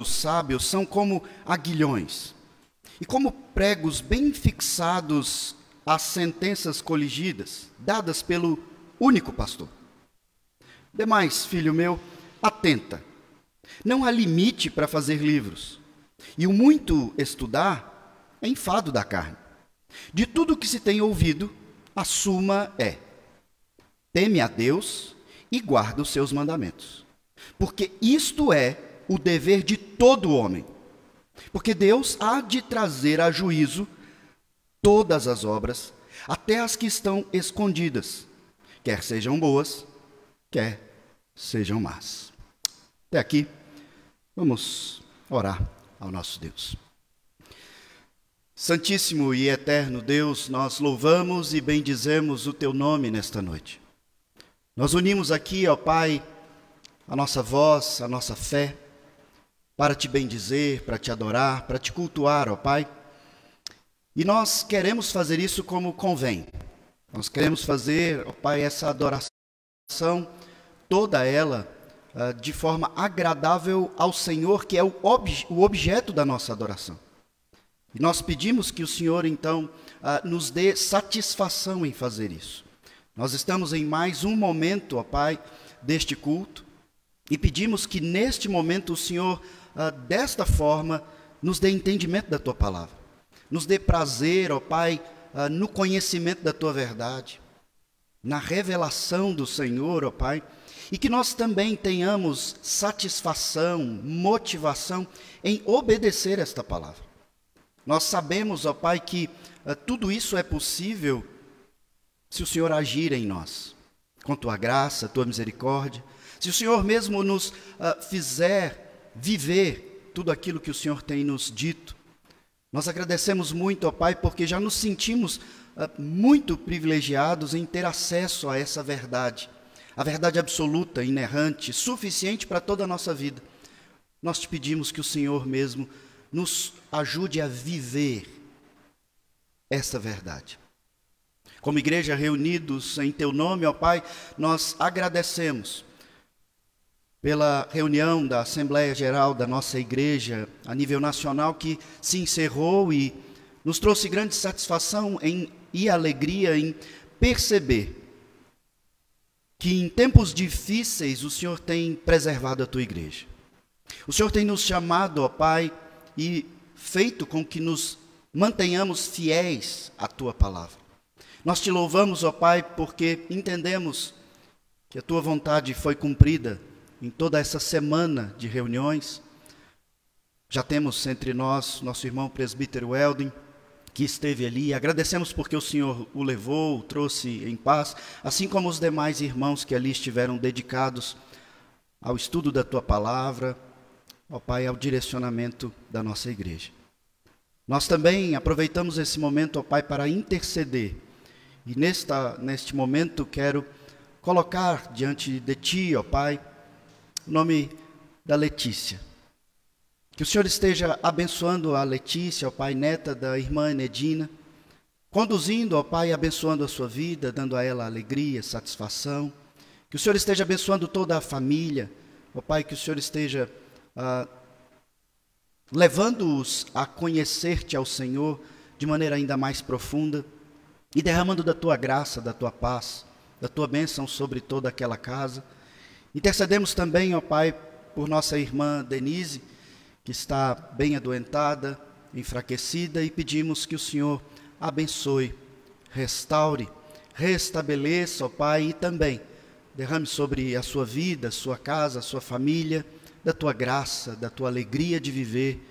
sábios são como aguilhões e como pregos bem fixados às sentenças coligidas, dadas pelo único pastor. Demais, filho meu, atenta. Não há limite para fazer livros, e o muito estudar é enfado da carne. De tudo que se tem ouvido, a suma é: teme a Deus e guarda os seus mandamentos, porque isto é o dever de todo homem. Porque Deus há de trazer a juízo todas as obras, até as que estão escondidas, quer sejam boas, quer sejam más. Até aqui, vamos orar ao nosso Deus. Santíssimo e eterno Deus, nós louvamos e bendizemos o Teu nome nesta noite. Nós unimos aqui, ó Pai, a nossa voz, a nossa fé, para Te bendizer, para Te adorar, para Te cultuar, ó Pai. E nós queremos fazer isso como convém. Nós queremos fazer, ó Pai, essa adoração, toda ela, de forma agradável ao Senhor, que é o objeto da nossa adoração. E nós pedimos que o Senhor, então, nos dê satisfação em fazer isso. Nós estamos em mais um momento, ó Pai, deste culto, e pedimos que neste momento o Senhor, desta forma, nos dê entendimento da Tua palavra. Nos dê prazer, ó Pai, no conhecimento da Tua verdade, na revelação do Senhor, ó Pai, e que nós também tenhamos satisfação, motivação em obedecer esta palavra. Nós sabemos, ó Pai, que tudo isso é possível se o Senhor agir em nós, com Tua graça, Tua misericórdia, se o Senhor mesmo nos fizer viver tudo aquilo que o Senhor tem nos dito. Nós agradecemos muito, ó Pai, porque já nos sentimos muito privilegiados em ter acesso a essa verdade, a verdade absoluta, inerrante, suficiente para toda a nossa vida. Nós Te pedimos que o Senhor mesmo nos ajude a viver essa verdade. Como igreja reunidos em Teu nome, ó Pai, nós agradecemos pela reunião da Assembleia Geral da nossa igreja a nível nacional que se encerrou e nos trouxe grande satisfação e alegria em perceber que em tempos difíceis o Senhor tem preservado a Tua igreja. O Senhor tem nos chamado, ó Pai, e feito com que nos mantenhamos fiéis à Tua palavra. Nós Te louvamos, ó Pai, porque entendemos que a Tua vontade foi cumprida em toda essa semana de reuniões. Já temos entre nós nosso irmão presbítero Weldon, que esteve ali. Agradecemos porque o Senhor o levou, o trouxe em paz, assim como os demais irmãos que ali estiveram dedicados ao estudo da Tua palavra, ó Pai, ao direcionamento da nossa igreja. Nós também aproveitamos esse momento, ó Pai, para interceder. E neste momento quero colocar diante de Ti, ó Pai, o nome da Letícia. Que o Senhor esteja abençoando a Letícia, ó Pai, neta da irmã Enedina, conduzindo, ó Pai, abençoando a sua vida, dando a ela alegria, satisfação. Que o Senhor esteja abençoando toda a família, ó Pai, que o Senhor esteja levando-os a conhecer-Te ao Senhor de maneira ainda mais profunda e derramando da Tua graça, da Tua paz, da Tua bênção sobre toda aquela casa. Intercedemos também, ó Pai, por nossa irmã Denise, que está bem adoentada, enfraquecida, e pedimos que o Senhor abençoe, restaure, restabeleça, ó Pai, e também derrame sobre a sua vida, a sua casa, a sua família, da Tua graça, da Tua alegria de viver,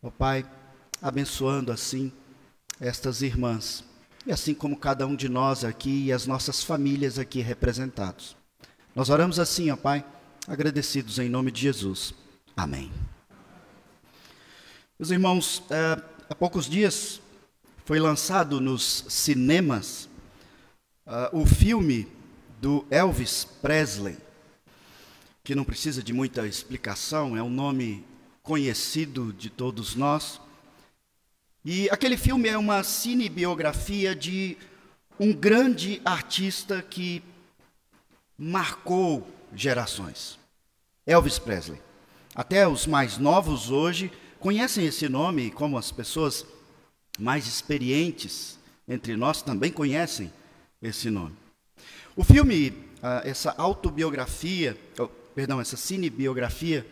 ó Pai, abençoando assim estas irmãs, e assim como cada um de nós aqui e as nossas famílias aqui representados. Nós oramos assim, ó Pai, agradecidos em nome de Jesus. Amém. Meus irmãos, há poucos dias foi lançado nos cinemas o filme do Elvis Presley, que não precisa de muita explicação, é um nome conhecido de todos nós. E aquele filme é uma cinebiografia de um grande artista que marcou gerações, Elvis Presley. Até os mais novos hoje conhecem esse nome, como as pessoas mais experientes entre nós também conhecem esse nome. O filme, essa autobiografia, essa cinebiografia,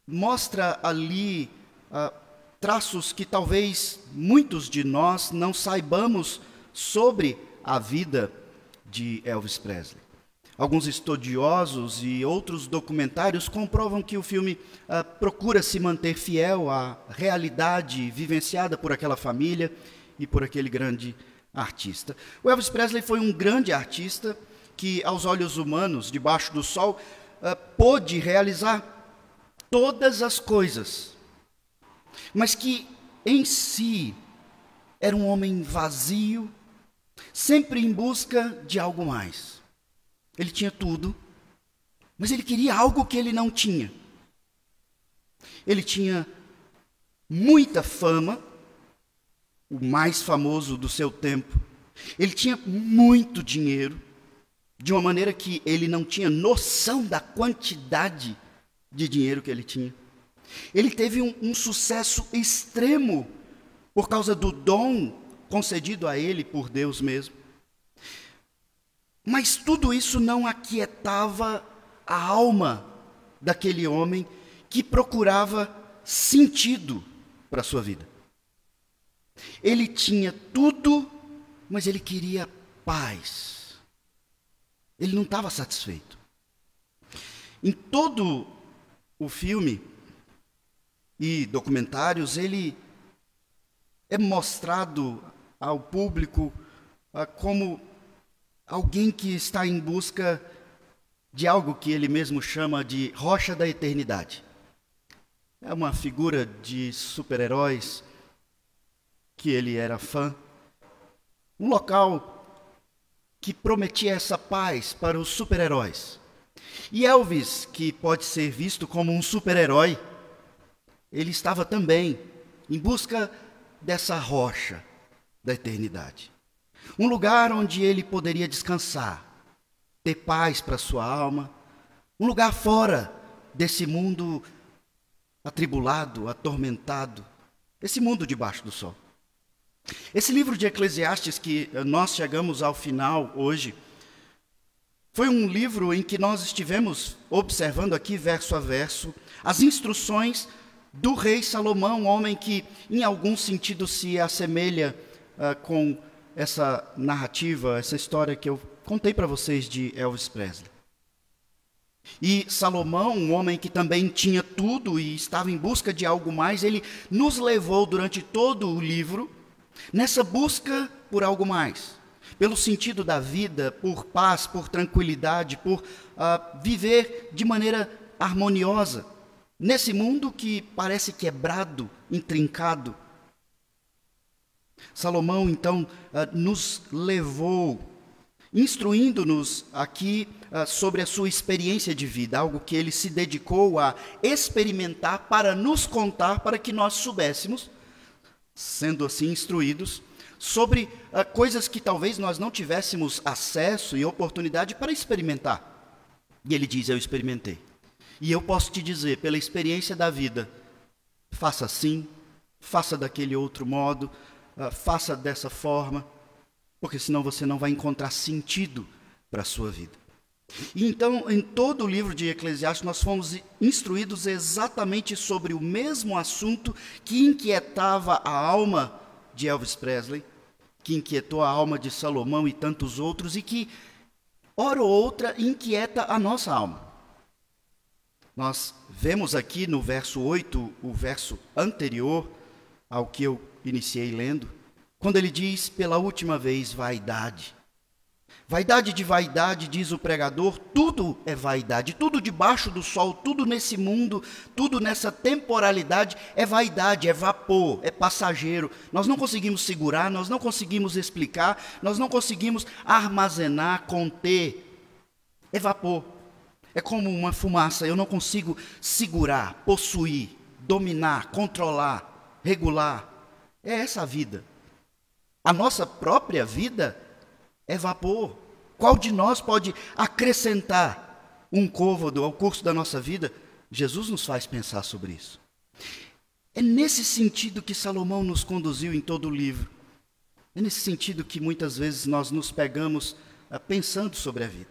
mostra ali traços que talvez muitos de nós não saibamos sobre a vida de Elvis Presley. Alguns estudiosos e outros documentários comprovam que o filme procura se manter fiel à realidade vivenciada por aquela família e por aquele grande artista. O Elvis Presley foi um grande artista que, aos olhos humanos, debaixo do sol, pôde realizar todas as coisas, mas que em si era um homem vazio, sempre em busca de algo mais. Ele tinha tudo, mas ele queria algo que ele não tinha. Ele tinha muita fama, o mais famoso do seu tempo. Ele tinha muito dinheiro, de uma maneira que ele não tinha noção da quantidade de dinheiro que ele tinha. Ele teve um sucesso extremo por causa do dom concedido a ele por Deus mesmo. Mas tudo isso não aquietava a alma daquele homem que procurava sentido para a sua vida. Ele tinha tudo, mas ele queria paz. Ele não estava satisfeito. Em todo o filme e documentários, ele é mostrado ao público como alguém que está em busca de algo que ele mesmo chama de rocha da eternidade. É uma figura de super-heróis que ele era fã. Um local que prometia essa paz para os super-heróis. E Elvis, que pode ser visto como um super-herói, ele estava também em busca dessa rocha da eternidade. Um lugar onde ele poderia descansar, ter paz para sua alma, um lugar fora desse mundo atribulado, atormentado, esse mundo debaixo do sol. Esse livro de Eclesiastes que nós chegamos ao final hoje, foi um livro em que nós estivemos observando aqui, verso a verso, as instruções do rei Salomão, um homem que em algum sentido se assemelha com essa narrativa, essa história que eu contei para vocês de Elvis Presley. E Salomão, um homem que também tinha tudo e estava em busca de algo mais, ele nos levou durante todo o livro nessa busca por algo mais, pelo sentido da vida, por paz, por tranquilidade, por viver de maneira harmoniosa, nesse mundo que parece quebrado, intrincado. Salomão, então, nos levou, instruindo-nos aqui sobre a sua experiência de vida, algo que ele se dedicou a experimentar para nos contar, para que nós soubéssemos, sendo assim instruídos, sobre coisas que talvez nós não tivéssemos acesso e oportunidade para experimentar. E ele diz, eu experimentei. E eu posso te dizer, pela experiência da vida, faça assim, faça daquele outro modo, faça dessa forma, porque senão você não vai encontrar sentido para a sua vida. E então, em todo o livro de Eclesiastes, nós fomos instruídos exatamente sobre o mesmo assunto que inquietava a alma de Elvis Presley, que inquietou a alma de Salomão e tantos outros, e que, hora ou outra, inquieta a nossa alma. Nós vemos aqui no verso 8, o verso anterior ao que eu iniciei lendo, quando ele diz pela última vez, vaidade. Vaidade de vaidade, diz o pregador, tudo é vaidade, tudo debaixo do sol, tudo nesse mundo, tudo nessa temporalidade é vaidade, é vapor, é passageiro. Nós não conseguimos segurar, nós não conseguimos explicar, nós não conseguimos armazenar, conter. É vapor, é como uma fumaça, eu não consigo segurar, possuir, dominar, controlar, regular. É essa a vida. A nossa própria vida é vapor. Qual de nós pode acrescentar um côvado ao curso da nossa vida? Jesus nos faz pensar sobre isso. É nesse sentido que Salomão nos conduziu em todo o livro. É nesse sentido que muitas vezes nós nos pegamos pensando sobre a vida.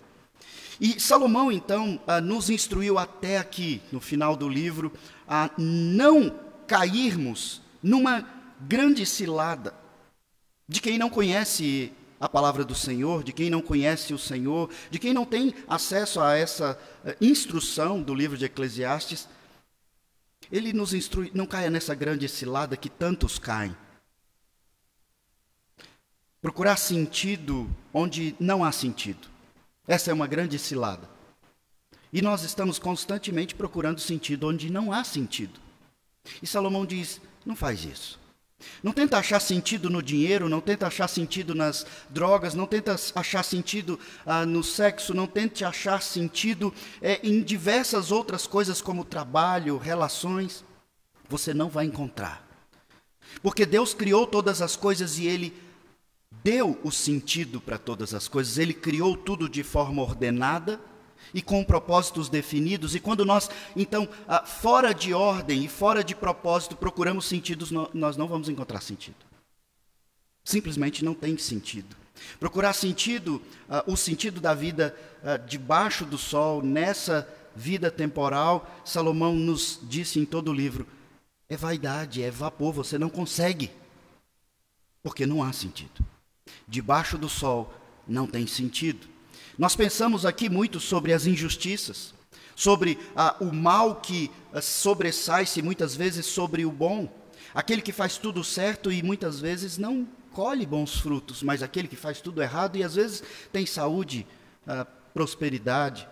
E Salomão, então, nos instruiu até aqui, no final do livro, a não cairmos numa grande cilada de quem não conhece a palavra do Senhor, de quem não conhece o Senhor, de quem não tem acesso a essa instrução do livro de Eclesiastes. Ele nos instrui, não caia nessa grande cilada que tantos caem. Procurar sentido onde não há sentido. Essa é uma grande cilada. E nós estamos constantemente procurando sentido onde não há sentido. E Salomão diz, não faz isso. Não tenta achar sentido no dinheiro, não tenta achar sentido nas drogas, não tenta achar sentido no sexo, não tente achar sentido em diversas outras coisas como trabalho, relações. Você não vai encontrar. Porque Deus criou todas as coisas e Ele deu o sentido para todas as coisas. Ele criou tudo de forma ordenada e com propósitos definidos. E quando nós, então, fora de ordem e fora de propósito, procuramos sentidos, nós não vamos encontrar sentido. Simplesmente não tem sentido. Procurar sentido, o sentido da vida debaixo do sol, nessa vida temporal, Salomão nos disse em todo o livro, é vaidade, é vapor, você não consegue, porque não há sentido. Debaixo do sol não tem sentido. Nós pensamos aqui muito sobre as injustiças, sobre o mal que sobressai-se muitas vezes sobre o bom, aquele que faz tudo certo e muitas vezes não colhe bons frutos, mas aquele que faz tudo errado e às vezes tem saúde, prosperidade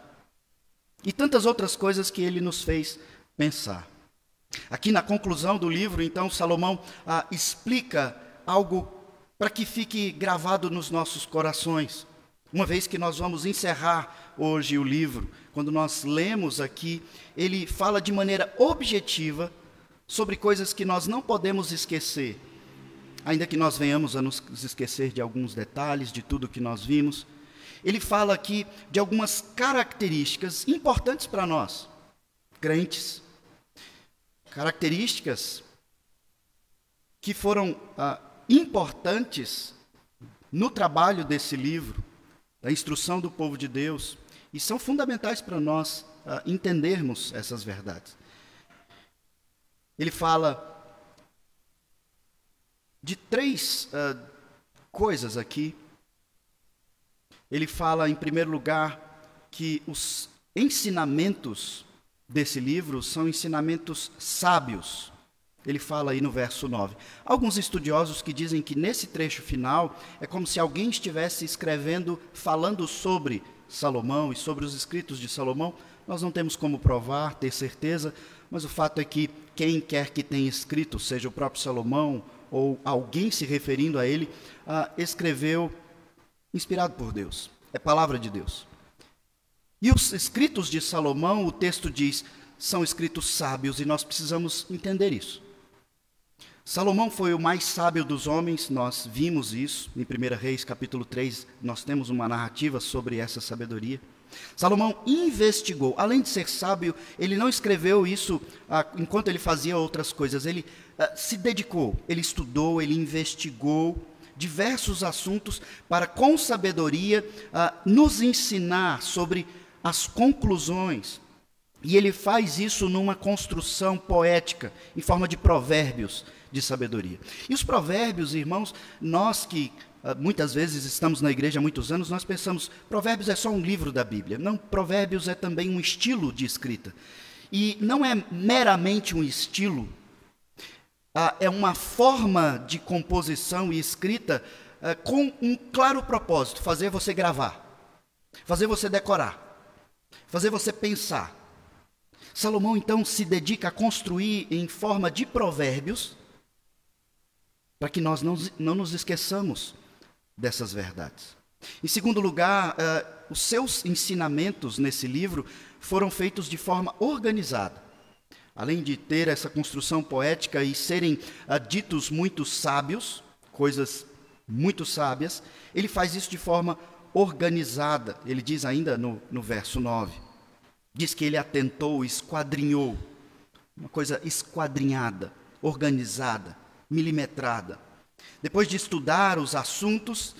e tantas outras coisas que ele nos fez pensar. Aqui na conclusão do livro, então, Salomão explica algo para que fique gravado nos nossos corações. Uma vez que nós vamos encerrar hoje o livro, quando nós lemos aqui, ele fala de maneira objetiva sobre coisas que nós não podemos esquecer, ainda que nós venhamos a nos esquecer de alguns detalhes, de tudo que nós vimos. Ele fala aqui de algumas características importantes para nós, crentes, características que foram importantes no trabalho desse livro, da instrução do povo de Deus, e são fundamentais para nós entendermos essas verdades. Ele fala de três coisas aqui. Ele fala, em primeiro lugar, que os ensinamentos desse livro são ensinamentos sábios. Ele fala aí no verso 9. Alguns estudiosos que dizem que nesse trecho final é como se alguém estivesse escrevendo, falando sobre Salomão e sobre os escritos de Salomão. Nós não temos como provar, ter certeza, mas o fato é que quem quer que tenha escrito, seja o próprio Salomão ou alguém se referindo a ele, escreveu inspirado por Deus. É palavra de Deus. E os escritos de Salomão, o texto diz, são escritos sábios e nós precisamos entender isso. Salomão foi o mais sábio dos homens, nós vimos isso, em 1 Reis, capítulo 3, nós temos uma narrativa sobre essa sabedoria. Salomão investigou, além de ser sábio, ele não escreveu isso enquanto ele fazia outras coisas, ele se dedicou, ele estudou, ele investigou diversos assuntos para, com sabedoria, nos ensinar sobre as conclusões. E ele faz isso numa construção poética, em forma de provérbios de sabedoria. E os provérbios, irmãos, nós que muitas vezes estamos na igreja há muitos anos, nós pensamos, provérbios é só um livro da Bíblia. Não, provérbios é também um estilo de escrita. E não é meramente um estilo, é uma forma de composição e escrita com um claro propósito, fazer você gravar, fazer você decorar, fazer você pensar. Salomão, então, se dedica a construir em forma de provérbios, para que nós não nos esqueçamos dessas verdades. Em segundo lugar, os seus ensinamentos nesse livro foram feitos de forma organizada. Além de ter essa construção poética e serem ditos muito sábios, coisas muito sábias, ele faz isso de forma organizada. Ele diz ainda no verso 9. Diz que ele atentou, esquadrinhou, uma coisa esquadrinhada, organizada, milimetrada. Depois de estudar os assuntos,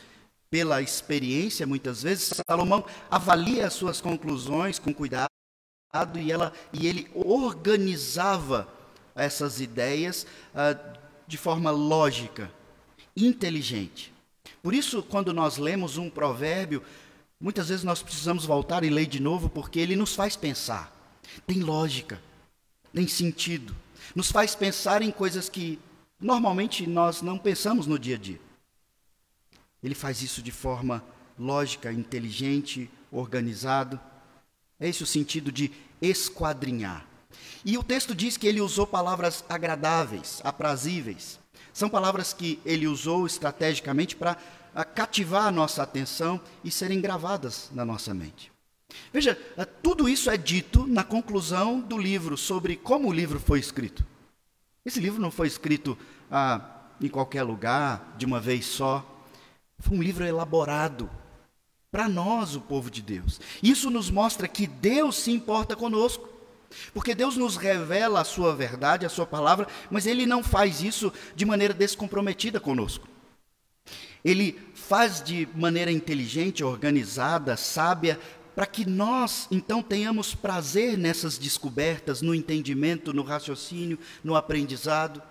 pela experiência, muitas vezes, Salomão avalia as suas conclusões com cuidado e ele organizava essas ideias de forma lógica, inteligente. Por isso, quando nós lemos um provérbio, muitas vezes nós precisamos voltar e ler de novo, porque ele nos faz pensar. Tem lógica, tem sentido. Nos faz pensar em coisas que normalmente nós não pensamos no dia a dia. Ele faz isso de forma lógica, inteligente, organizado. É esse o sentido de esquadrinhar. E o texto diz que ele usou palavras agradáveis, aprazíveis. São palavras que ele usou estrategicamente para cativar a nossa atenção e serem gravadas na nossa mente. Veja, tudo isso é dito na conclusão do livro, sobre como o livro foi escrito. Esse livro não foi escrito em qualquer lugar, de uma vez só. Foi um livro elaborado para nós, o povo de Deus. Isso nos mostra que Deus se importa conosco. Porque Deus nos revela a sua verdade, a sua palavra, mas Ele não faz isso de maneira descomprometida conosco. Ele faz de maneira inteligente, organizada, sábia, para que nós, então, tenhamos prazer nessas descobertas, no entendimento, no raciocínio, no aprendizado.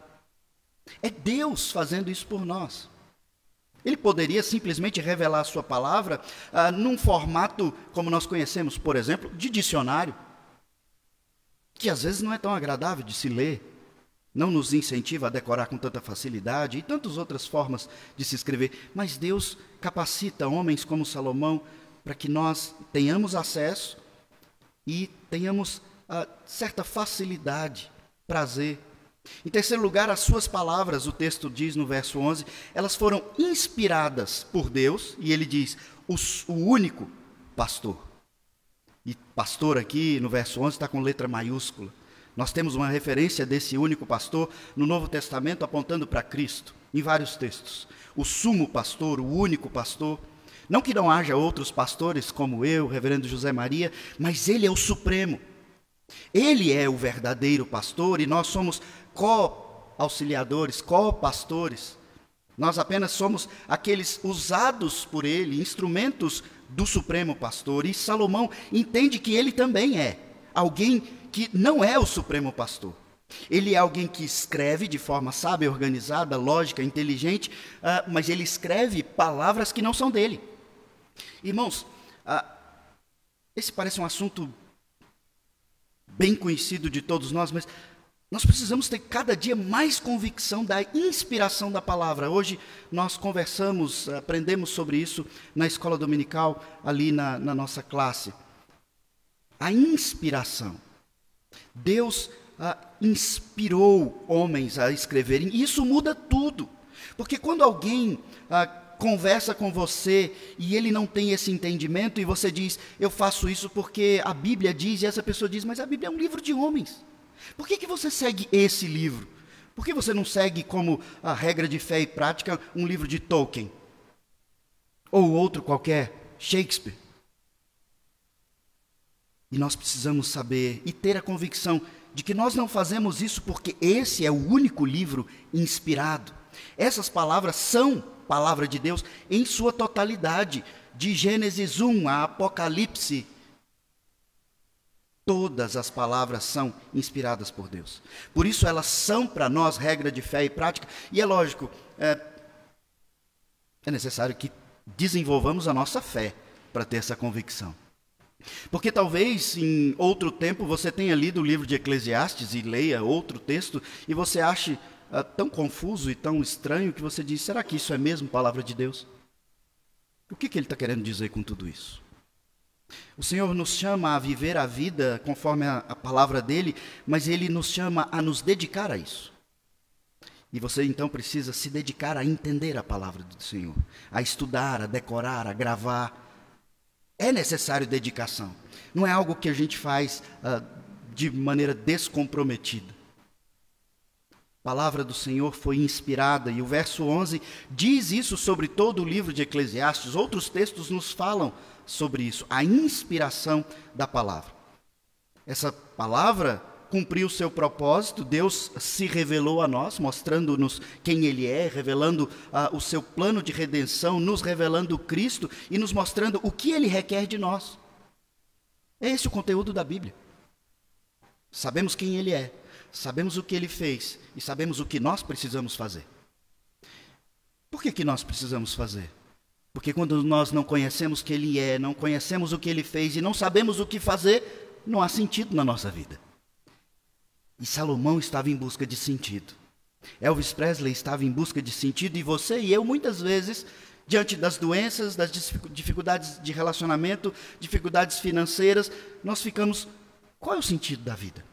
É Deus fazendo isso por nós. Ele poderia simplesmente revelar a sua palavra num formato, como nós conhecemos, por exemplo, de dicionário, que às vezes não é tão agradável de se ler, não nos incentiva a decorar com tanta facilidade e tantas outras formas de se escrever. Mas Deus capacita homens como Salomão para que nós tenhamos acesso e tenhamos certa facilidade, prazer. Em terceiro lugar, as suas palavras, o texto diz no verso 11, elas foram inspiradas por Deus, e ele diz, o único pastor. E pastor aqui, no verso 11, está com letra maiúscula. Nós temos uma referência desse único pastor no Novo Testamento apontando para Cristo, em vários textos. O sumo pastor, o único pastor. Não que não haja outros pastores como eu, reverendo José Maria, mas ele é o supremo. Ele é o verdadeiro pastor e nós somos co-auxiliadores, co-pastores. Nós apenas somos aqueles usados por ele, instrumentos do supremo pastor. E Salomão entende que ele também é alguém que não é o supremo pastor. Ele é alguém que escreve de forma sábia, organizada, lógica, inteligente, mas ele escreve palavras que não são dele. Irmãos, esse parece um assunto bem conhecido de todos nós, mas nós precisamos ter cada dia mais convicção da inspiração da palavra. Hoje nós conversamos, aprendemos sobre isso na escola dominical, ali na nossa classe. A inspiração. Deus inspirou homens a escreverem, e isso muda tudo. Porque quando alguém conversa com você e ele não tem esse entendimento e você diz, eu faço isso porque a Bíblia diz, e essa pessoa diz, mas a Bíblia é um livro de homens. Por que você segue esse livro? Por que você não segue como a regra de fé e prática um livro de Tolkien? Ou outro qualquer, Shakespeare? E nós precisamos saber e ter a convicção de que nós não fazemos isso porque esse é o único livro inspirado. Essas palavras são palavra de Deus em sua totalidade, de Gênesis 1 a Apocalipse. Todas as palavras são inspiradas por Deus. Por isso elas são para nós regra de fé e prática. E é lógico, é necessário que desenvolvamos a nossa fé para ter essa convicção. Porque talvez em outro tempo você tenha lido o livro de Eclesiastes e leia outro texto e você ache tão confuso e tão estranho que você diz, será que isso é mesmo palavra de Deus? O que ele está querendo dizer com tudo isso? O Senhor nos chama a viver a vida conforme a palavra dele, mas ele nos chama a nos dedicar a isso. E você então precisa se dedicar a entender a palavra do Senhor, a estudar, a decorar, a gravar. É necessário dedicação. Não é algo que a gente faz de maneira descomprometida. A palavra do Senhor foi inspirada, e o verso 11 diz isso sobre todo o livro de Eclesiastes. Outros textos nos falam sobre isso, a inspiração da palavra. Essa palavra cumpriu o seu propósito, Deus se revelou a nós, mostrando-nos quem Ele é, revelando o seu plano de redenção, nos revelando Cristo e nos mostrando o que Ele requer de nós. É esse o conteúdo da Bíblia. Sabemos quem Ele é, sabemos o que Ele fez e sabemos o que nós precisamos fazer. Por que nós precisamos fazer? Porque quando nós não conhecemos quem Ele é, não conhecemos o que Ele fez e não sabemos o que fazer, não há sentido na nossa vida. E Salomão estava em busca de sentido. Elvis Presley estava em busca de sentido e você e eu, muitas vezes, diante das doenças, das dificuldades de relacionamento, dificuldades financeiras, nós ficamos, qual é o sentido da vida?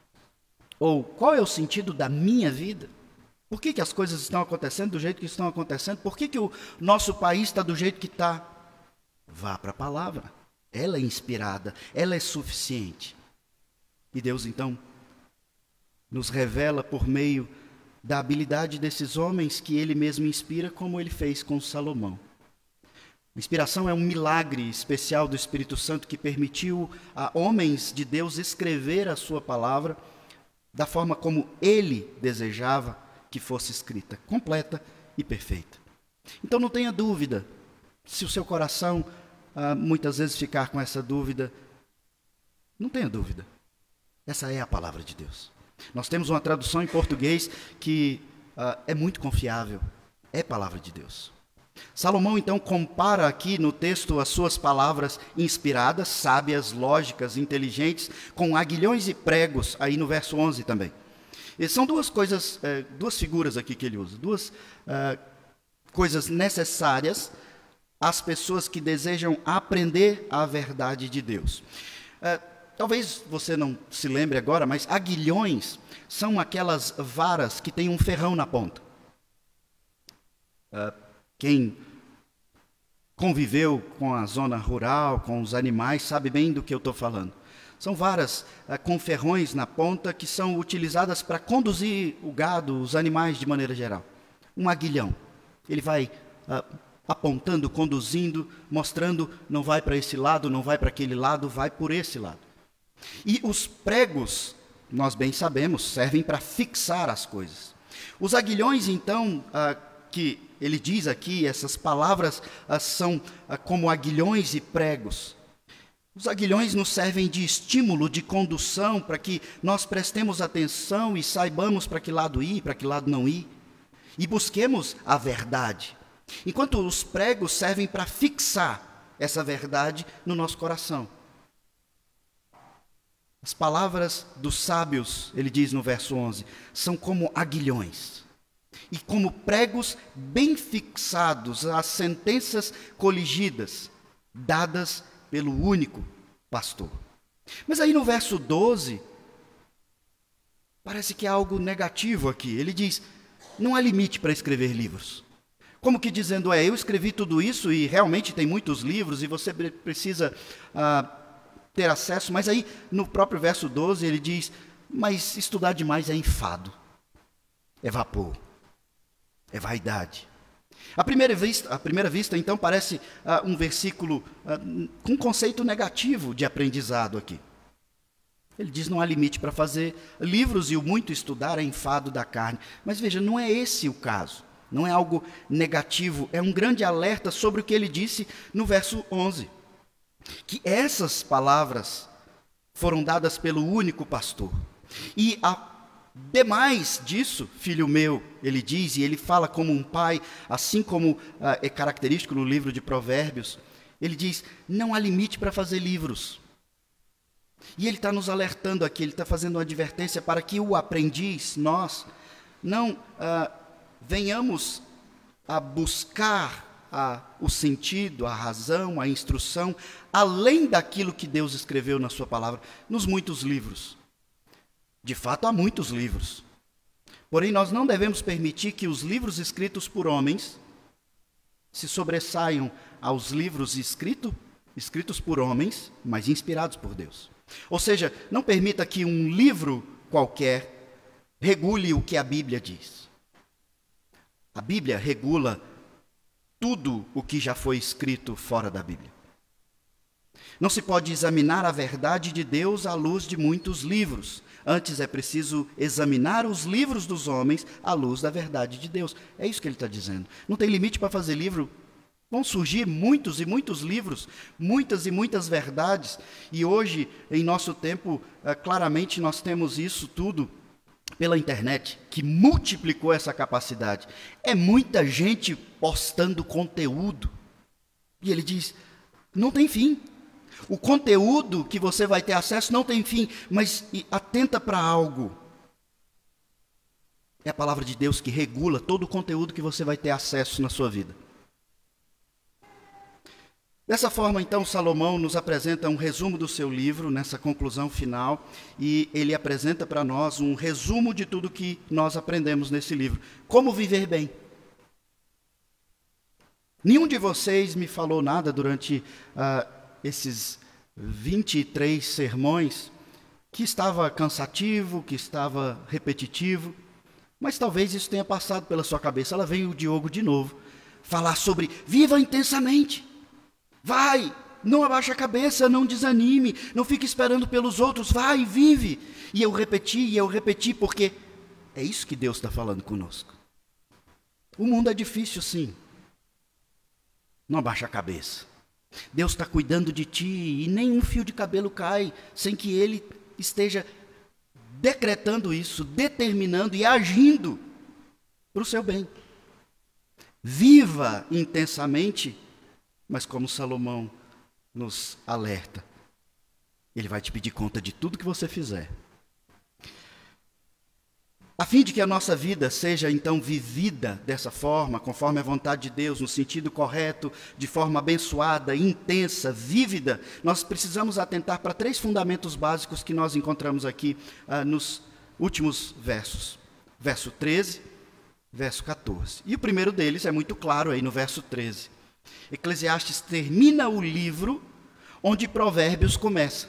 Ou qual é o sentido da minha vida? Por que as coisas estão acontecendo do jeito que estão acontecendo? Por que o nosso país está do jeito que está? Vá para a palavra. Ela é inspirada, ela é suficiente. E Deus, então, nos revela por meio da habilidade desses homens que Ele mesmo inspira, como Ele fez com Salomão. A inspiração é um milagre especial do Espírito Santo que permitiu a homens de Deus escrever a sua palavra da forma como Ele desejava que fosse escrita, completa e perfeita. Então não tenha dúvida, se o seu coração muitas vezes ficar com essa dúvida, não tenha dúvida, essa é a palavra de Deus. Nós temos uma tradução em português que é muito confiável, é palavra de Deus. Salomão, então, compara aqui no texto as suas palavras inspiradas, sábias, lógicas, inteligentes, com aguilhões e pregos, aí no verso 11 também. E são duas coisas, duas figuras aqui que ele usa, duas coisas necessárias às pessoas que desejam aprender a verdade de Deus. Talvez você não se lembre agora, mas aguilhões são aquelas varas que têm um ferrão na ponta. Quem conviveu com a zona rural, com os animais, sabe bem do que eu estou falando. São varas com ferrões na ponta que são utilizadas para conduzir o gado, os animais de maneira geral. Um aguilhão. Ele vai apontando, conduzindo, mostrando, não vai para esse lado, não vai para aquele lado, vai por esse lado. E os pregos, nós bem sabemos, servem para fixar as coisas. Os aguilhões, então, que ele diz aqui, essas palavras são como aguilhões e pregos. Os aguilhões nos servem de estímulo, de condução, para que nós prestemos atenção e saibamos para que lado ir, para que lado não ir. E busquemos a verdade. Enquanto os pregos servem para fixar essa verdade no nosso coração. As palavras dos sábios, ele diz no verso 11, são como aguilhões. E como pregos bem fixados às sentenças coligidas, dadas pelo único pastor. Mas aí no verso 12, parece que há algo negativo aqui. Ele diz, não há limite para escrever livros. Como que dizendo, eu escrevi tudo isso e realmente tem muitos livros e você precisa ter acesso. Mas aí no próprio verso 12 ele diz, mas estudar demais é enfado, é vapor, é vaidade. À primeira vista, então, parece um versículo com um conceito negativo de aprendizado aqui. Ele diz, não há limite para fazer livros e o muito estudar é enfado da carne. Mas veja, não é esse o caso. Não é algo negativo, é um grande alerta sobre o que ele disse no verso 11. Que essas palavras foram dadas pelo único pastor. E demais disso, filho meu, ele diz, e ele fala como um pai, assim como é característico no livro de Provérbios, ele diz, não há limite para fazer livros. E ele está nos alertando aqui, ele está fazendo uma advertência para que o aprendiz, nós, não venhamos a buscar o sentido, a razão, a instrução, além daquilo que Deus escreveu na sua palavra, nos muitos livros. De fato, há muitos livros. Porém, nós não devemos permitir que os livros escritos por homens se sobressaiam aos livros escritos por homens, mas inspirados por Deus. Ou seja, não permita que um livro qualquer regule o que a Bíblia diz. A Bíblia regula tudo o que já foi escrito fora da Bíblia. Não se pode examinar a verdade de Deus à luz de muitos livros. Antes é preciso examinar os livros dos homens à luz da verdade de Deus. É isso que ele está dizendo. Não tem limite para fazer livro. Vão surgir muitos e muitos livros, muitas e muitas verdades. E hoje, em nosso tempo, claramente nós temos isso tudo pela internet, que multiplicou essa capacidade. É muita gente postando conteúdo. E ele diz, não tem fim. O conteúdo que você vai ter acesso não tem fim, mas atenta para algo. É a palavra de Deus que regula todo o conteúdo que você vai ter acesso na sua vida. Dessa forma, então, Salomão nos apresenta um resumo do seu livro, nessa conclusão final, e ele apresenta para nós um resumo de tudo que nós aprendemos nesse livro. Como viver bem. Nenhum de vocês me falou nada durante esses 23 sermões que estava cansativo, que estava repetitivo, mas talvez isso tenha passado pela sua cabeça. Ela veio o Diogo de novo, falar sobre viva intensamente. Vai, não abaixe a cabeça, não desanime, não fique esperando pelos outros, vai, vive. E eu repeti, porque é isso que Deus está falando conosco. O mundo é difícil, sim. Não abaixe a cabeça. Deus está cuidando de ti e nenhum fio de cabelo cai sem que Ele esteja decretando isso, determinando e agindo para o seu bem. Viva intensamente, mas como Salomão nos alerta, ele vai te pedir conta de tudo que você fizer. A fim de que a nossa vida seja então vivida dessa forma, conforme a vontade de Deus, no sentido correto, de forma abençoada, intensa, vívida, nós precisamos atentar para 3 fundamentos básicos que nós encontramos aqui nos últimos versos. Verso 13, verso 14. E o primeiro deles é muito claro aí no verso 13. Eclesiastes termina o livro onde Provérbios começa.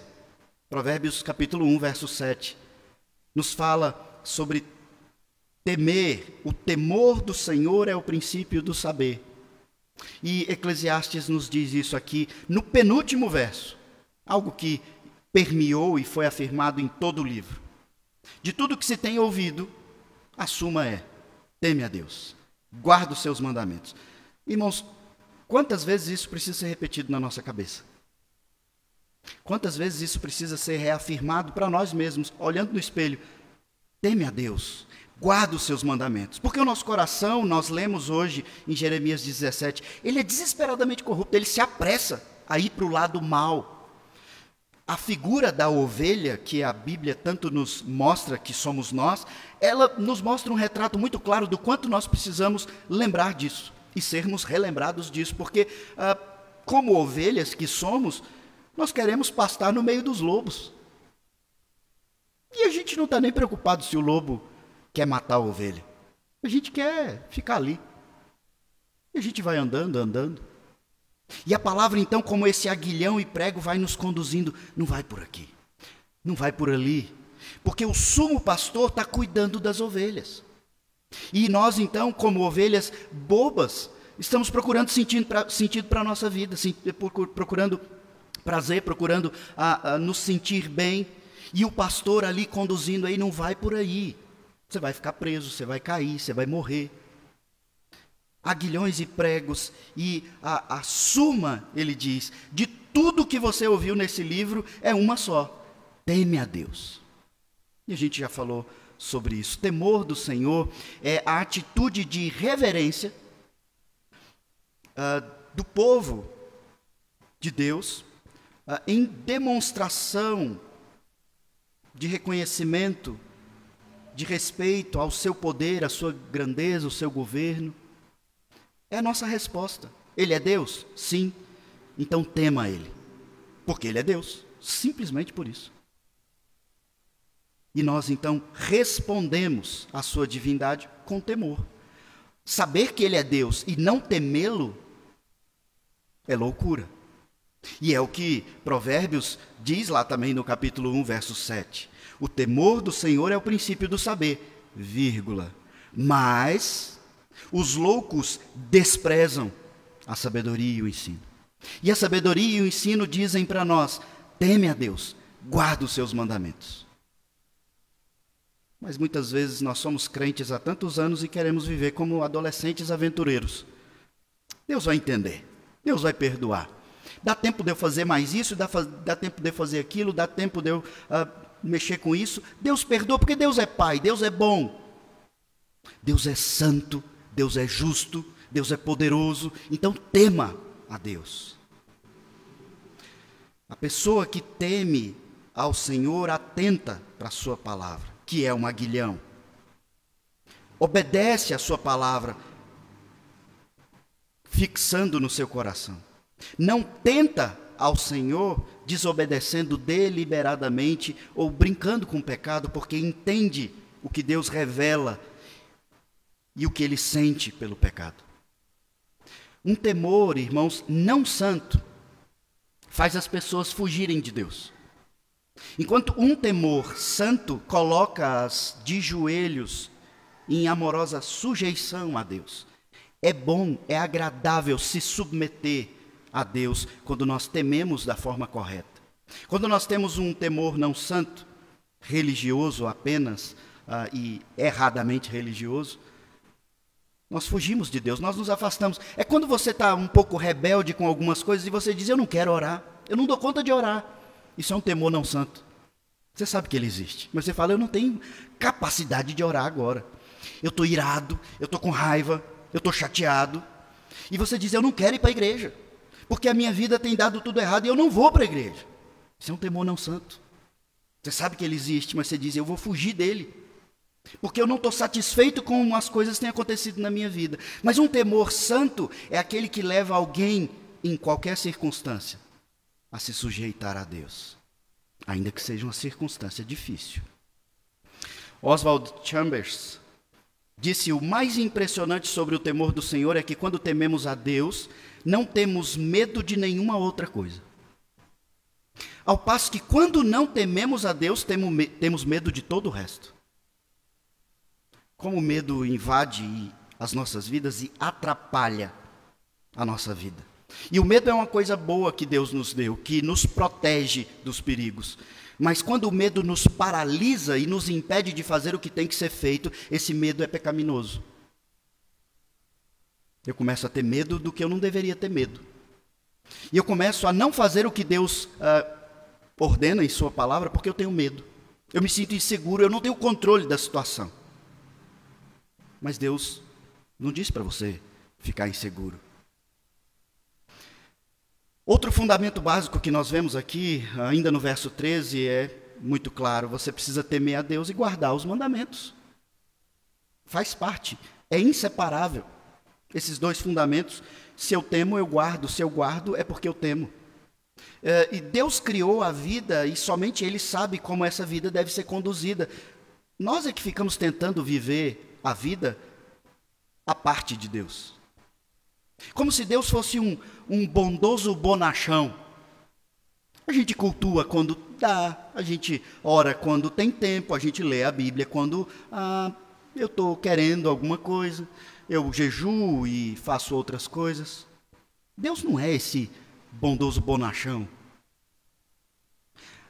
Provérbios capítulo 1, verso 7. Nos fala sobre temer. O temor do Senhor é o princípio do saber. E Eclesiastes nos diz isso aqui no penúltimo verso. Algo que permeou e foi afirmado em todo o livro. De tudo que se tem ouvido, a suma é: teme a Deus, guarda os seus mandamentos. Irmãos, quantas vezes isso precisa ser repetido na nossa cabeça? Quantas vezes isso precisa ser reafirmado para nós mesmos, olhando no espelho? Teme a Deus, guarda os seus mandamentos. Porque o nosso coração, nós lemos hoje em Jeremias 17, ele é desesperadamente corrupto, ele se apressa a ir para o lado mal. A figura da ovelha, que a Bíblia tanto nos mostra que somos nós, ela nos mostra um retrato muito claro do quanto nós precisamos lembrar disso. E sermos relembrados disso, porque como ovelhas que somos, nós queremos pastar no meio dos lobos. E a gente não está nem preocupado se o lobo quer matar a ovelha. A gente quer ficar ali. E a gente vai andando. E a palavra então, como esse aguilhão e prego, vai nos conduzindo. Não vai por aqui, não vai por ali, porque o sumo pastor está cuidando das ovelhas. E nós, então, como ovelhas bobas, estamos procurando sentido para a nossa vida, procurando prazer, procurando nos sentir bem. E o pastor ali conduzindo aí, não vai por aí. Você vai ficar preso, você vai cair, você vai morrer. Aguilhões e pregos, e a suma, ele diz, de tudo que você ouviu nesse livro é uma só: teme a Deus. E a gente já falou sobre isso. Temor do Senhor é a atitude de reverência do povo de Deus em demonstração de reconhecimento, de respeito ao seu poder, à sua grandeza, ao seu governo. É a nossa resposta. Ele é Deus? Sim. Então tema Ele, porque Ele é Deus, simplesmente por isso. E nós, então, respondemos à sua divindade com temor. Saber que Ele é Deus e não temê-lo é loucura. E é o que Provérbios diz lá também no capítulo 1, verso 7. O temor do Senhor é o princípio do saber, vírgula. Mas os loucos desprezam a sabedoria e o ensino. E a sabedoria e o ensino dizem para nós: teme a Deus, guarda os seus mandamentos. Mas muitas vezes nós somos crentes há tantos anos e queremos viver como adolescentes aventureiros. Deus vai entender, Deus vai perdoar. Dá tempo de eu fazer mais isso, dá tempo de eu fazer aquilo, dá tempo de eu mexer com isso. Deus perdoa porque Deus é Pai, Deus é bom. Deus é santo, Deus é justo, Deus é poderoso. Então tema a Deus. A pessoa que teme ao Senhor atenta para a sua palavra, que é um aguilhão. Obedece a sua palavra, fixando no seu coração. Não tenta ao Senhor desobedecendo deliberadamente ou brincando com o pecado, porque entende o que Deus revela e o que ele sente pelo pecado. Um temor, irmãos, não santo, faz as pessoas fugirem de Deus. Enquanto um temor santo coloca-as de joelhos em amorosa sujeição a Deus. É bom, é agradável se submeter a Deus quando nós tememos da forma correta. Quando nós temos um temor não santo, religioso apenas, e erradamente religioso, nós fugimos de Deus, nós nos afastamos. É quando você está um pouco rebelde com algumas coisas e você diz: eu não quero orar, eu não dou conta de orar. Isso é um temor não santo. Você sabe que ele existe, mas você fala: eu não tenho capacidade de orar agora. Eu estou irado, eu estou com raiva, eu estou chateado. E você diz: eu não quero ir para a igreja, porque a minha vida tem dado tudo errado e eu não vou para a igreja. Isso é um temor não santo. Você sabe que ele existe, mas você diz: eu vou fugir dele, porque eu não estou satisfeito com as coisas que têm acontecido na minha vida. Mas um temor santo é aquele que leva alguém, em qualquer circunstância, a se sujeitar a Deus, ainda que seja uma circunstância difícil. Oswald Chambers disse: o mais impressionante sobre o temor do Senhor é que quando tememos a Deus, não temos medo de nenhuma outra coisa. Ao passo que quando não tememos a Deus, temos medo de todo o resto. Como o medo invade as nossas vidas e atrapalha a nossa vida. E o medo é uma coisa boa que Deus nos deu, que nos protege dos perigos. Mas quando o medo nos paralisa e nos impede de fazer o que tem que ser feito, esse medo é pecaminoso. Eu começo a ter medo do que eu não deveria ter medo. E eu começo a não fazer o que Deus ordena em sua palavra, porque eu tenho medo. Eu me sinto inseguro, eu não tenho controle da situação. Mas Deus não diz para você ficar inseguro. Outro fundamento básico que nós vemos aqui, ainda no verso 13, é muito claro: você precisa temer a Deus e guardar os mandamentos. Faz parte, é inseparável. Esses dois fundamentos: se eu temo, eu guardo; se eu guardo, é porque eu temo. E Deus criou a vida e somente Ele sabe como essa vida deve ser conduzida. Nós é que ficamos tentando viver a vida à parte de Deus. Como se Deus fosse um bondoso bonachão. A gente cultua quando dá, a gente ora quando tem tempo, a gente lê a Bíblia quando eu estou querendo alguma coisa, eu jejuo e faço outras coisas. Deus não é esse bondoso bonachão.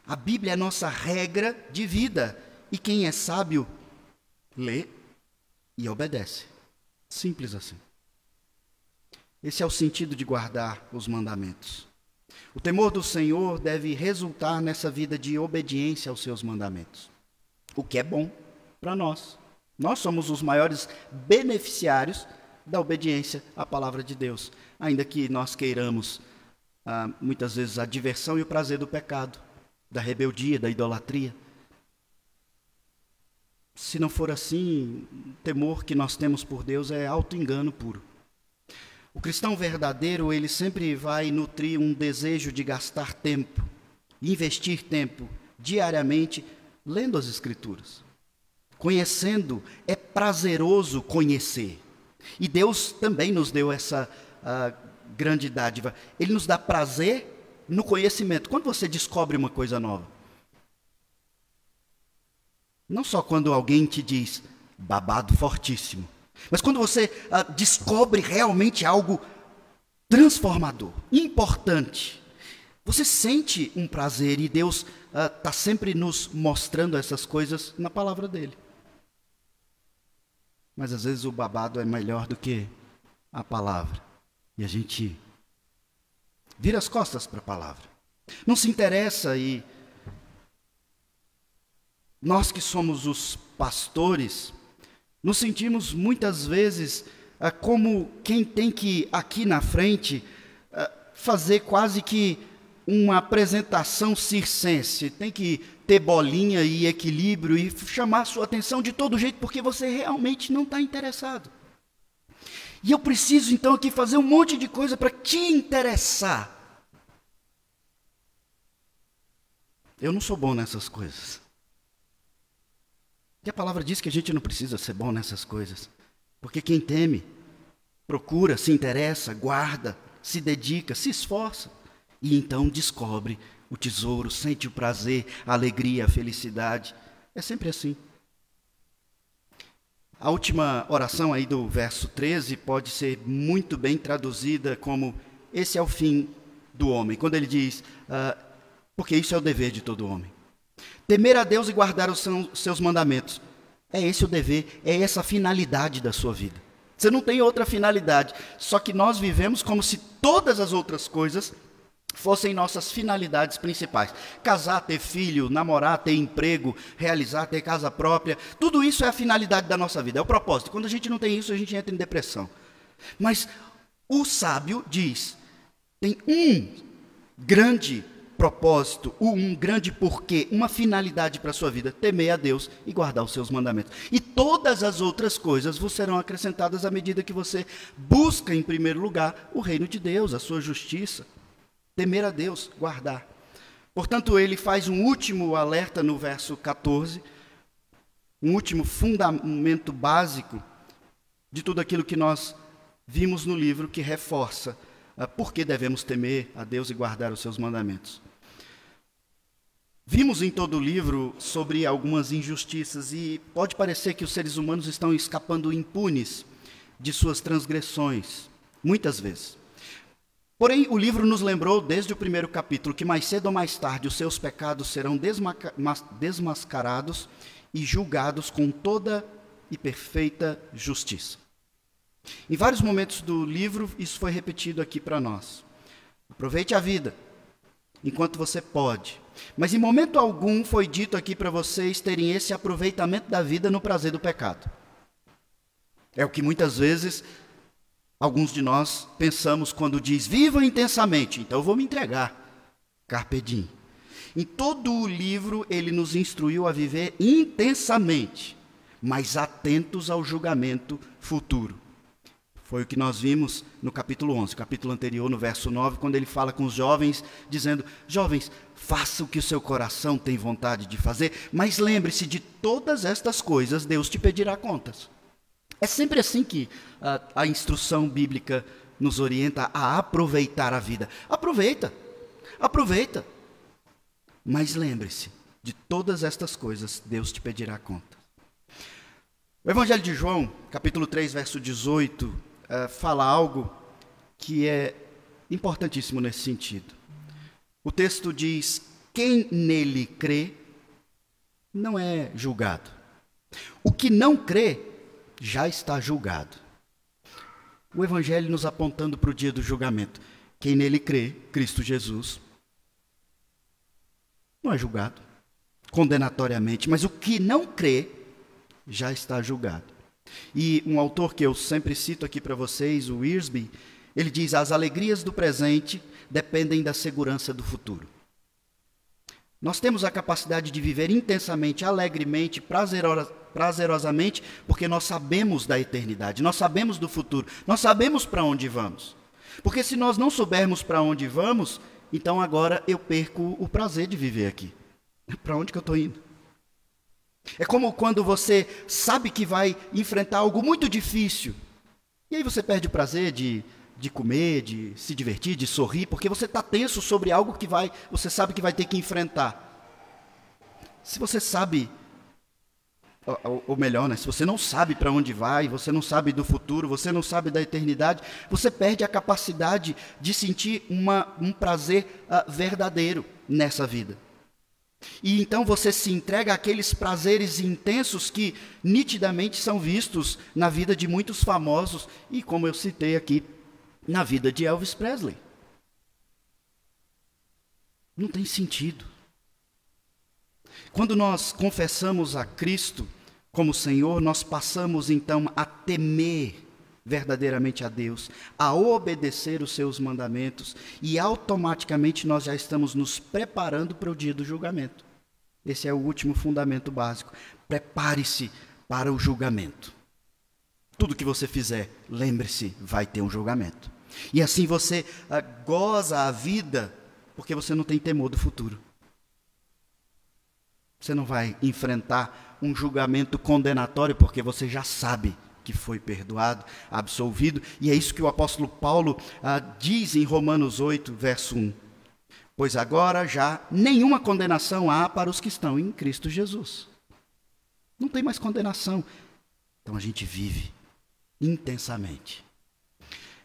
A Bíblia é a nossa regra de vida, e quem é sábio lê e obedece. Simples assim. Esse é o sentido de guardar os mandamentos. O temor do Senhor deve resultar nessa vida de obediência aos seus mandamentos, o que é bom para nós. Nós somos os maiores beneficiários da obediência à palavra de Deus, ainda que nós queiramos, muitas vezes, a diversão e o prazer do pecado, da rebeldia, da idolatria. Se não for assim, o temor que nós temos por Deus é auto-engano puro. O cristão verdadeiro, ele sempre vai nutrir um desejo de gastar tempo, investir tempo diariamente lendo as Escrituras. Conhecendo, é prazeroso conhecer. E Deus também nos deu essa grande dádiva. Ele nos dá prazer no conhecimento. Quando você descobre uma coisa nova, não só quando alguém te diz babado fortíssimo, mas quando você descobre realmente algo transformador, importante. Você sente um prazer e Deus está sempre nos mostrando essas coisas na palavra dele. Mas às vezes o babado é melhor do que a palavra. E a gente vira as costas para a palavra. Não se interessa e nós que somos os pastores, nos sentimos muitas vezes como quem tem que, aqui na frente, fazer quase que uma apresentação circense. Tem que ter bolinha e equilíbrio e chamar a sua atenção de todo jeito, porque você realmente não está interessado. E eu preciso, então, aqui fazer um monte de coisa para te interessar. Eu não sou bom nessas coisas. E a palavra diz que a gente não precisa ser bom nessas coisas. Porque quem teme, procura, se interessa, guarda, se dedica, se esforça. E então descobre o tesouro, sente o prazer, a alegria, a felicidade. É sempre assim. A última oração aí do verso 13 pode ser muito bem traduzida como: esse é o fim do homem. Quando ele diz, porque isso é o dever de todo homem. Temer a Deus e guardar os seus mandamentos. É esse o dever, é essa a finalidade da sua vida. Você não tem outra finalidade. Só que nós vivemos como se todas as outras coisas fossem nossas finalidades principais. Casar, ter filho, namorar, ter emprego, realizar, ter casa própria. Tudo isso é a finalidade da nossa vida, é o propósito. Quando a gente não tem isso, a gente entra em depressão. Mas o sábio diz, tem um grande propósito, um grande porquê, uma finalidade para a sua vida: temer a Deus e guardar os seus mandamentos. E todas as outras coisas vos serão acrescentadas à medida que você busca, em primeiro lugar, o reino de Deus, a sua justiça. Temer a Deus, guardar. Portanto, ele faz um último alerta no verso 14, um último fundamento básico de tudo aquilo que nós vimos no livro, que reforça por que devemos temer a Deus e guardar os seus mandamentos. Vimos em todo o livro sobre algumas injustiças e pode parecer que os seres humanos estão escapando impunes de suas transgressões, muitas vezes. Porém, o livro nos lembrou, desde o primeiro capítulo, que mais cedo ou mais tarde os seus pecados serão desmascarados e julgados com toda e perfeita justiça. Em vários momentos do livro, isso foi repetido aqui para nós. Aproveite a vida enquanto você pode. Mas em momento algum foi dito aqui para vocês terem esse aproveitamento da vida no prazer do pecado. É o que muitas vezes alguns de nós pensamos quando diz: viva intensamente, então eu vou me entregar. Carpe diem. Em todo o livro ele nos instruiu a viver intensamente, mas atentos ao julgamento futuro. Foi o que nós vimos no capítulo 11, capítulo anterior, no verso 9, quando ele fala com os jovens, dizendo: jovens, faça o que o seu coração tem vontade de fazer, mas lembre-se de todas estas coisas, Deus te pedirá contas. É sempre assim que a instrução bíblica nos orienta a aproveitar a vida. Aproveita, aproveita. Mas lembre-se, de todas estas coisas, Deus te pedirá conta. O Evangelho de João, capítulo 3, verso 18, fala algo que é importantíssimo nesse sentido. O texto diz: quem nele crê não é julgado. O que não crê já está julgado. O Evangelho nos apontando para o dia do julgamento. Quem nele crê, Cristo Jesus, não é julgado condenatoriamente, mas o que não crê já está julgado. E um autor que eu sempre cito aqui para vocês, o Wiersbe, ele diz: as alegrias do presente dependem da segurança do futuro. Nós temos a capacidade de viver intensamente, alegremente, prazerosamente, porque nós sabemos da eternidade, nós sabemos do futuro, nós sabemos para onde vamos. Porque se nós não soubermos para onde vamos, então agora eu perco o prazer de viver aqui. Para onde que eu estou indo? É como quando você sabe que vai enfrentar algo muito difícil, e aí você perde o prazer de comer, de se divertir, de sorrir, porque você está tenso sobre algo que você sabe que vai ter que enfrentar. Se você sabe ou melhor, né, se você não sabe para onde vai, você não sabe do futuro, você não sabe da eternidade, você perde a capacidade de sentir um prazer verdadeiro nessa vida. E então você se entrega àqueles prazeres intensos que nitidamente são vistos na vida de muitos famosos e, como eu citei aqui, na vida de Elvis Presley. Não tem sentido. Quando nós confessamos a Cristo como Senhor, nós passamos então a temer verdadeiramente a Deus, a obedecer os seus mandamentos, e automaticamente nós já estamos nos preparando para o dia do julgamento. Esse é o último fundamento básico. Prepare-se para o julgamento. Tudo que você fizer, lembre-se, vai ter um julgamento. E assim você goza a vida, porque você não tem temor do futuro. Você não vai enfrentar um julgamento condenatório, porque você já sabe que foi perdoado, absolvido. E é isso que o apóstolo Paulo diz em Romanos 8, verso 1. Pois agora já nenhuma condenação há para os que estão em Cristo Jesus. Não tem mais condenação. Então a gente vive intensamente.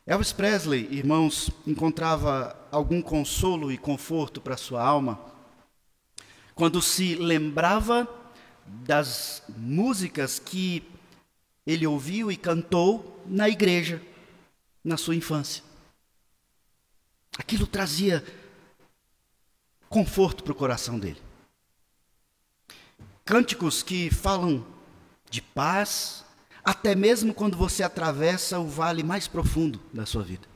Elvis Presley, irmãos, encontrava algum consolo e conforto para sua alma quando se lembrava das músicas que ele ouviu e cantou na igreja, na sua infância. Aquilo trazia conforto para o coração dele. Cânticos que falam de paz, até mesmo quando você atravessa o vale mais profundo da sua vida.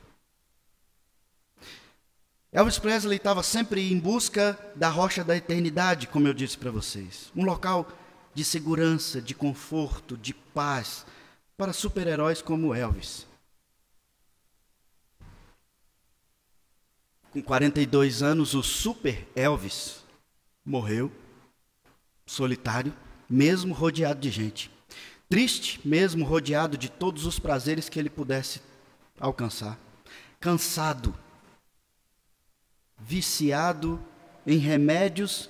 Elvis Presley estava sempre em busca da rocha da eternidade, como eu disse para vocês. Um local de segurança, de conforto, de paz, para super-heróis como Elvis. Com 42 anos, o Super Elvis morreu, solitário, mesmo rodeado de gente. Triste, mesmo rodeado de todos os prazeres que ele pudesse alcançar. Cansado, viciado em remédios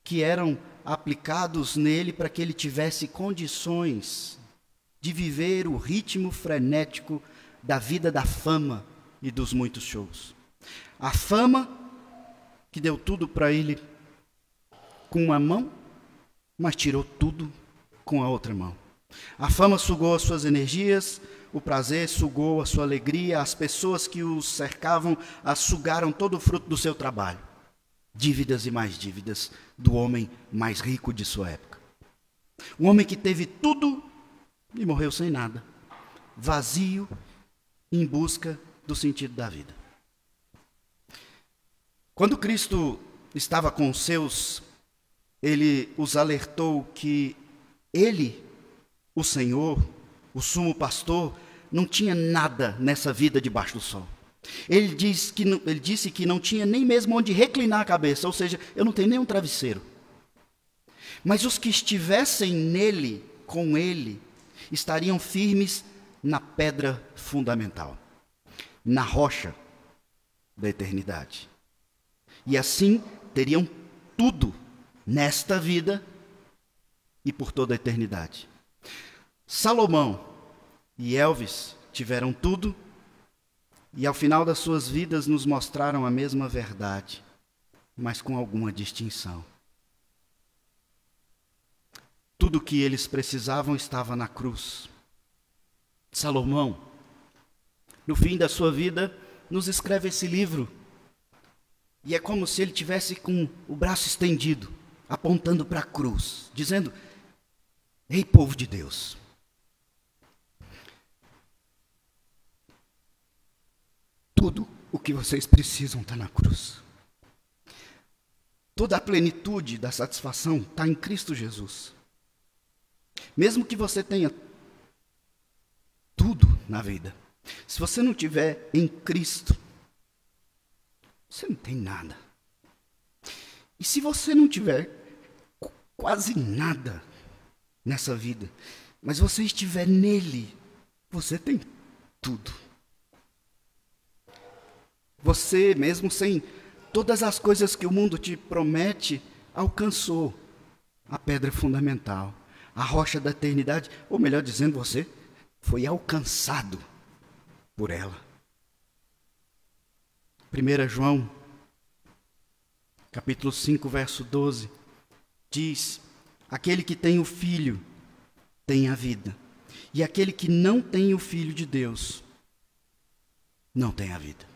que eram aplicados nele para que ele tivesse condições de viver o ritmo frenético da vida da fama e dos muitos shows. A fama que deu tudo para ele com uma mão, mas tirou tudo com a outra mão. A fama sugou as suas energias, o prazer sugou a sua alegria, as pessoas que o cercavam sugaram todo o fruto do seu trabalho. Dívidas e mais dívidas do homem mais rico de sua época. Um homem que teve tudo e morreu sem nada, vazio, em busca do sentido da vida. Quando Cristo estava com os seus, ele os alertou que ele, o Senhor, o sumo pastor, não tinha nada nessa vida debaixo do sol. Ele disse que não tinha nem mesmo onde reclinar a cabeça, ou seja, eu não tenho nem um travesseiro. Mas os que estivessem nele, com ele, estariam firmes na pedra fundamental, na rocha da eternidade. E assim teriam tudo nesta vida e por toda a eternidade. Salomão e Elvis tiveram tudo e ao final das suas vidas nos mostraram a mesma verdade, mas com alguma distinção. Tudo o que eles precisavam estava na cruz. Salomão, no fim da sua vida, nos escreve esse livro. E é como se ele tivesse com o braço estendido, apontando para a cruz, dizendo: ei, povo de Deus, tudo o que vocês precisam está na cruz. Toda a plenitude da satisfação está em Cristo Jesus. Mesmo que você tenha tudo na vida, se você não tiver em Cristo, você não tem nada. E se você não tiver quase nada nessa vida, mas você estiver nele, você tem tudo. Você, mesmo sem todas as coisas que o mundo te promete, alcançou a pedra fundamental, a rocha da eternidade, ou melhor dizendo, você foi alcançado por ela. 1 João, capítulo 5, verso 12, diz: aquele que tem o Filho tem a vida, e aquele que não tem o Filho de Deus não tem a vida.